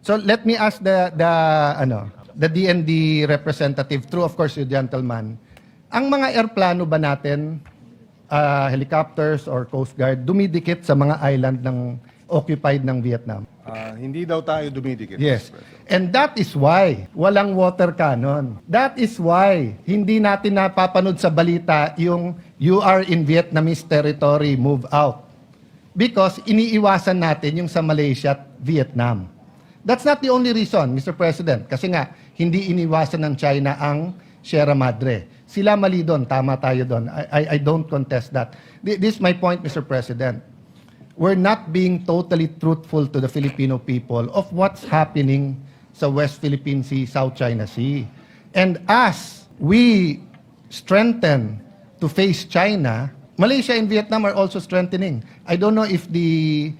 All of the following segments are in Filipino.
So let me ask the DND representative, through of course you gentleman, ang mga airplano ba natin, helicopters or Coast Guard, dumidikit sa mga island ng occupied ng Vietnam? Hindi daw tayo dumidikit. Yes. Mr. President. And that is why walang water cannon. That is why hindi natin napapanood sa balita yung "You are in Vietnamese territory, move out." Because iniiwasan natin yung sa Malaysia at Vietnam. That's not the only reason, Mr. President. Kasi nga, hindi iniwasan ng China ang Sierra Madre. Sila mali doon, tama tayo doon. I don't contest that. This is my point, Mr. President. We're not being totally truthful to the Filipino people of what's happening sa West Philippine Sea, South China Sea. And as we strengthen to face China, Malaysia and Vietnam are also strengthening. I don't know if the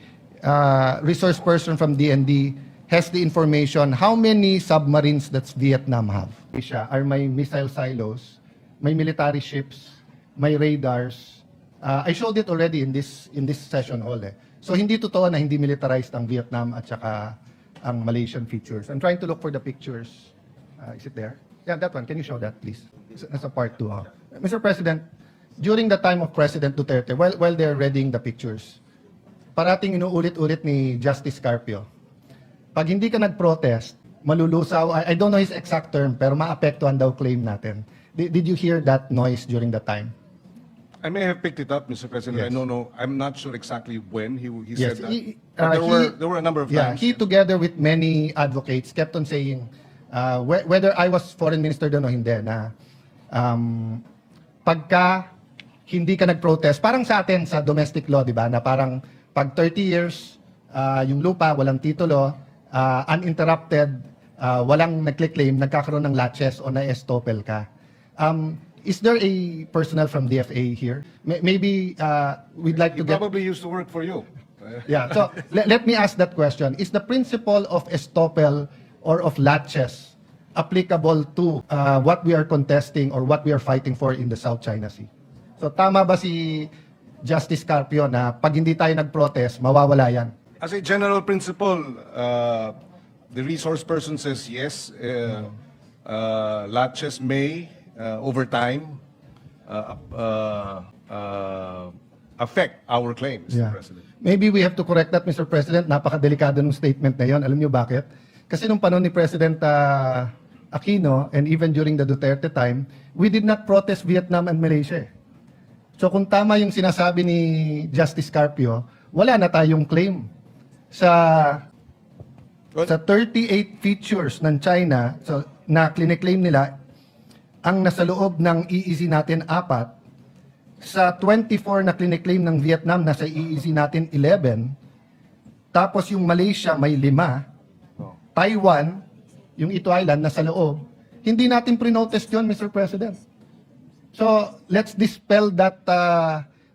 resource person from DND has the information how many submarines that Vietnam have. Malaysia are may missile silos, may military ships, may radars. I showed it already in this session hall. So hindi totoo na hindi militarized ang Vietnam at saka ang Malaysian features. I'm trying to look for the pictures. Is it there? Yeah, that one. Can you show that, please? Nasa part 2. Mr. President, during the time of President Duterte, while they're readying the pictures, parating inuulit-ulit ni Justice Carpio, pag hindi ka nag-protest, malulusaw, I don't know his exact term, pero maapektuhan daw claim natin. Did you hear that noise during the time? I may have picked it up, Mr. President. Yes. I don't know. I'm not sure exactly when he Yes, said that. he- But he- there were a number of Yeah, times. he together with many advocates kept on saying, whether I was foreign minister doon o hindi, na pagka hindi ka nag-protest, parang sa atin sa domestic law, di ba, na parang pag 30 years, yung lupa, walang titulo, uninterrupted, walang nagclaim, nagkakaroon ng latches o na-estopel ka. Is there a personnel from DFA here? Maybe we'd like He to get... probably used to work for you. Yeah, so let me ask that question. Is the principle of estoppel or of latches applicable to what we are contesting or what we are fighting for in the South China Sea? So tama ba si Justice Carpio na pag hindi tayo nag-protest, mawawala yan? As a general principle, the resource person says yes. Latches may, over time, affect our claims, Mr. President. Maybe we have to correct that, Mr. President. Napakadelikado ng statement na yon. Alam niyo bakit? Kasi nung panahon ni President Aquino and even during the Duterte time, we did not protest Vietnam and Malaysia. So kung tama yung sinasabi ni Justice Carpio, wala na tayong claim sa 38 features ng China na kliniklaim nila, ang nasa loob ng EEZ natin 4, sa 24 na kliniklaim ng Vietnam, nasa EEZ natin 11, tapos yung Malaysia may 5, Taiwan, yung Ito Island, nasa loob, hindi natin pre-notice yun, Mr. President. So, let's dispel that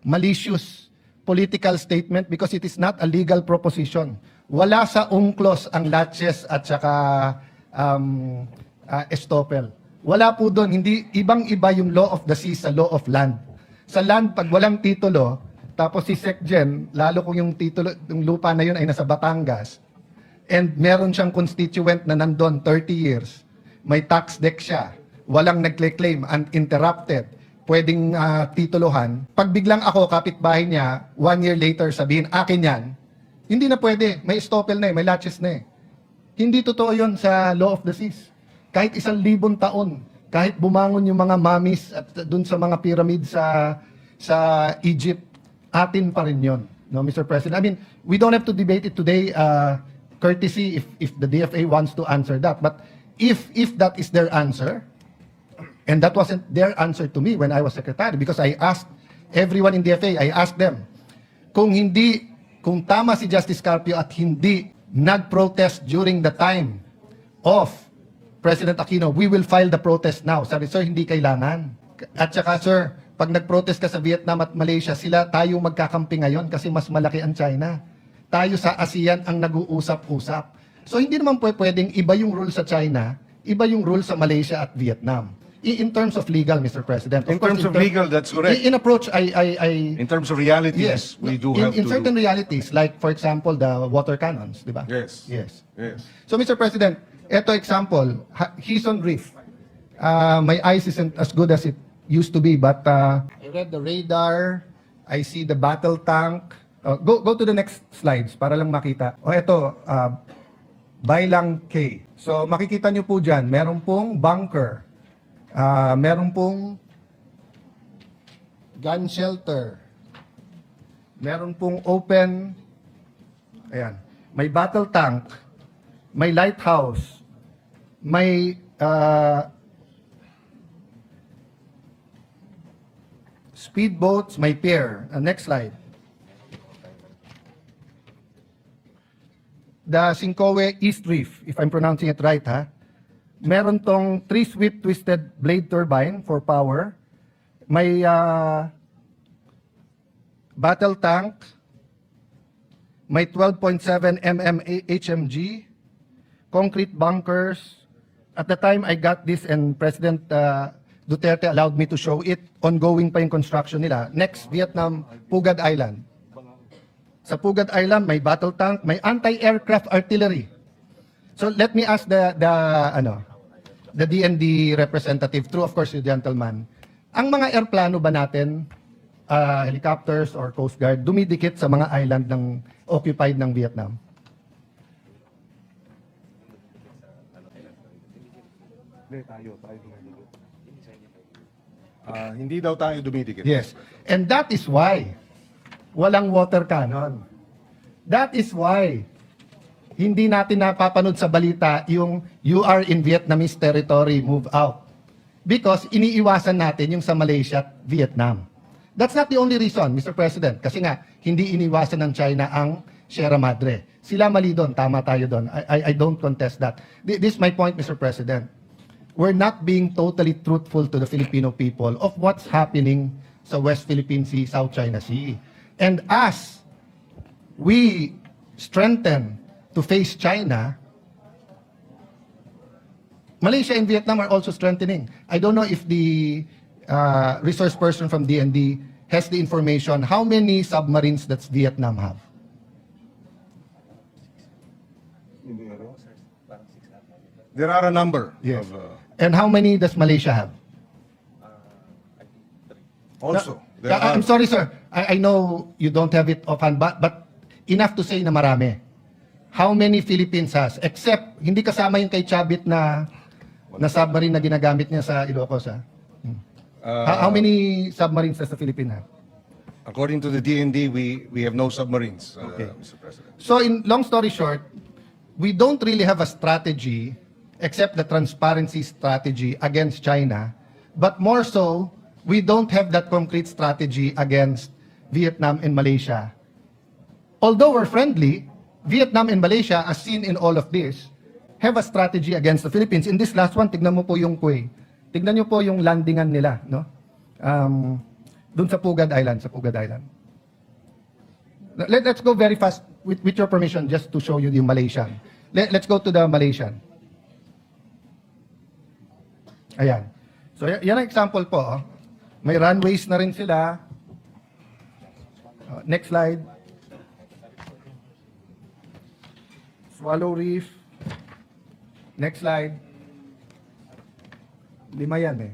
malicious political statement because it is not a legal proposition. Wala sa UNCLOS ang latches at saka estoppel. Wala po doon. Hindi, ibang-iba yung law of the sea sa law of land. Sa land, pag walang titulo, tapos si SecGen, lalo kung yung titulo, yung lupa na yun ay nasa Batangas, and meron siyang constituent na nandun 30 years, may tax deck siya, walang nagkle-claim, uninterrupted, pwedeng tituluhan. Pag biglang ako, kapitbahay niya, 1 year later sabihin, akin yan, hindi na pwede. May estoppel na may latches na Hindi totoo yun sa law of the seas. Kahit 1,000 taon, kahit bumangon yung mga mummies at dun sa mga pyramid sa Egypt, atin pa rin yun. No, Mr. President? I mean, we don't have to debate it today, courtesy if the DFA wants to answer that. But if that is their answer, and that wasn't their answer to me when I was secretary, because I asked everyone in DFA, I asked them, kung tama si Justice Carpio at hindi nag-protest during the time of President Aquino, we will file the protest now. Sabi, sir, hindi kailangan. At saka, sir, pag nag-protest ka sa Vietnam at Malaysia, tayo magkakampi ngayon kasi mas malaki ang China. Tayo sa ASEAN ang nag-uusap-usap. So, hindi naman pwedeng iba yung rule sa China, iba yung rule sa Malaysia at Vietnam. In terms of legal, Mr. President. In terms of legal, that's correct. In approach, I In terms of realities, yes, we do in, have in to. certain realities, like for example, the water cannons, di ba? Yes. Yes. Yes. So, Mr. President, ito example, Hison Reef. My eyes isn't as good as it used to be, but I read the radar, I see the battle tank. Go to the next slides para lang makita. Ito, Bailang K. So, makikita nyo po dyan, meron pong bunker, meron pong gun shelter, meron pong open, ayan, may battle tank, may lighthouse, may speedboats, may pier. Next slide. The Sincoe East Reef, if I'm pronouncing it right, ha? Meron tong 3-sweep twisted blade turbine for power. May battle tank. May 12.7 mm HMG. Concrete bunkers. At the time I got this and President Duterte allowed me to show it, ongoing pa yung construction nila. Next, Vietnam, Phugat Island. Sa Phugat Island, may battle tank, may anti-aircraft artillery. So let me ask the DND representative, through of course the gentleman, ang mga airplano ba natin, helicopters or Coast Guard, dumidikit sa mga island ng occupied ng Vietnam? Hindi daw tayo dumidikit. Yes. And that is why walang water cannon. That is why hindi natin napapanood sa balita yung you are in Vietnamese territory, move out. Because iniiwasan natin yung sa Malaysia at Vietnam. That's not the only reason, Mr. President. Kasi nga, hindi iniwasan ng China ang Sierra Madre. Sila mali doon, tama tayo doon. I don't contest that. This is my point, Mr. President. We're not being totally truthful to the Filipino people of what's happening sa West Philippine Sea, South China Sea. And as we strengthen to face China, Malaysia and Vietnam are also strengthening. I don't know if the resource person from DND has the information how many submarines does Vietnam have. There are a number Yes. of And how many does Malaysia have? also. There I'm are, sorry, sir. I know you don't have it offhand, but enough to say na marami. How many Philippines has? Except, hindi kasama yung kay Chabit na submarine na ginagamit niya sa Ilocos, ha? How many submarines does the Philippines have? according to the DND, we have no submarines, Okay. Mr. President. So, in long story short, we don't really have a strategy except the transparency strategy against China, but more so, we don't have that concrete strategy against Vietnam and Malaysia. Although we're friendly, Vietnam and Malaysia, as seen in all of this, have a strategy against the Philippines. In this last one, tignan mo po yung Quay. Tignan nyo po yung landingan nila, no? Doon sa Phugat Island, Let's go very fast, with your permission, just to show you the Malaysian. Let's go to the Malaysian. Ayan. So, yan ang example po. Oh. May runways na rin sila. Next slide. Swallow Reef. Next slide. 5 yan eh.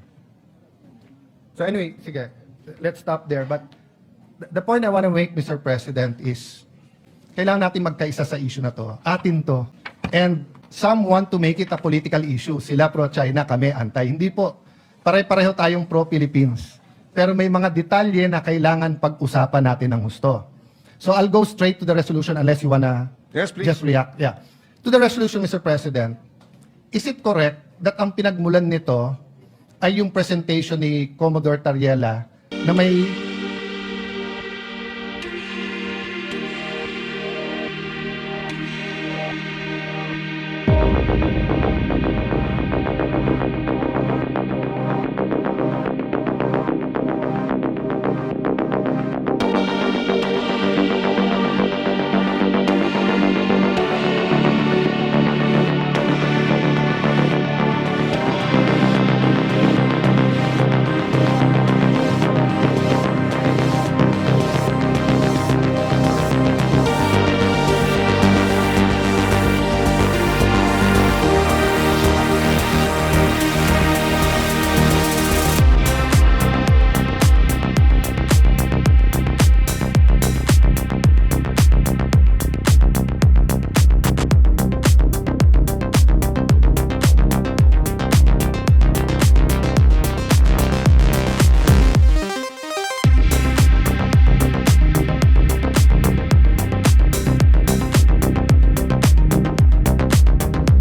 So anyway, sige. Let's stop there. But the point I want to make, Mr. President, is kailangan natin magkaisa sa issue na to. Atin to. And some want to make it a political issue. Sila pro-China, kami anti. Hindi po. Pare-pareho tayong pro-Philippines. Pero may mga detalye na kailangan pag-usapan natin ng husto. So I'll go straight to the resolution unless you wanna Yes, please. just react. Yeah. To the resolution, Mr. President, is it correct that ang pinagmulan nito ay yung presentation ni Commodore Tariela na may